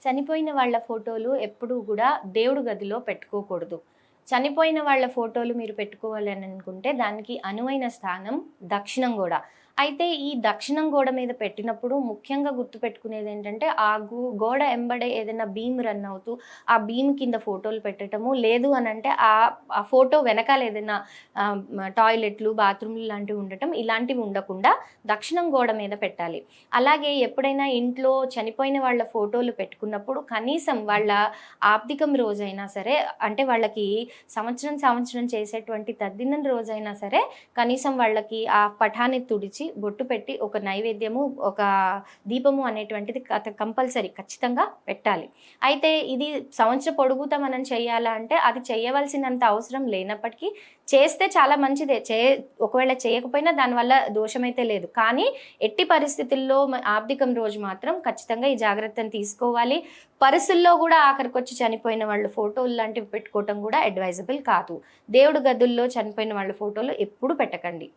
చనిపోయిన వాళ్ళ ఫోటోలు ఎప్పుడూ గూడా దేవుడి గదిలో పెట్టుకోకూడదు. చనిపోయిన వాళ్ళ ఫోటోలు మీరు పెట్టుకోవాలి అని అనుకుంటే దానికి అనువైన స్థానం దక్షిణం గోడ. అయితే ఈ దక్షిణం గోడ మీద పెట్టినప్పుడు ముఖ్యంగా గుర్తుపెట్టుకునేది ఏంటంటే ఆ గోడ ఎంబడే ఏదైనా బీమ్ రన్ అవుతూ ఆ బీమ్ కింద ఫోటోలు పెట్టడము, లేదు అనంటే ఆ ఫోటో వెనకాల ఏదైనా టాయిలెట్లు, బాత్రూమ్లు లాంటివి ఉండటం, ఇలాంటివి ఉండకుండా దక్షిణం గోడ మీద పెట్టాలి. అలాగే ఎప్పుడైనా ఇంట్లో చనిపోయిన వాళ్ళ ఫోటోలు పెట్టుకున్నప్పుడు కనీసం వాళ్ళ ఆబ్దికం రోజైనా సరే, అంటే వాళ్ళకి సంవత్సరం చేసేటువంటి తద్దినం రోజైనా సరే కనీసం వాళ్ళకి ఆ పటాన్ని తుడిచి బొట్టు పెట్టి ఒక నైవేద్యము, ఒక దీపము అనేటువంటిది కంపల్సరీ ఖచ్చితంగా పెట్టాలి. అయితే ఇది సంవత్సర పొడుగుతా మనం చేయాలా అంటే అది చేయవలసినంత అవసరం లేనప్పటికీ చేస్తే చాలా మంచిదే. ఒకవేళ చేయకపోయినా దానివల్ల దోషమైతే లేదు. కానీ ఎట్టి పరిస్థితుల్లో ఆబ్దికం రోజు మాత్రం ఖచ్చితంగా ఈ జాగ్రత్తను తీసుకోవాలి. పర్సుల్లో కూడా ఆఖరికొచ్చి చనిపోయిన వాళ్ళ ఫోటోలు లాంటివి పెట్టుకోవటం కూడా అడ్వైజబుల్ కాదు. దేవుడి గదుల్లో చనిపోయిన వాళ్ళ ఫోటోలు ఎప్పుడు పెట్టకండి.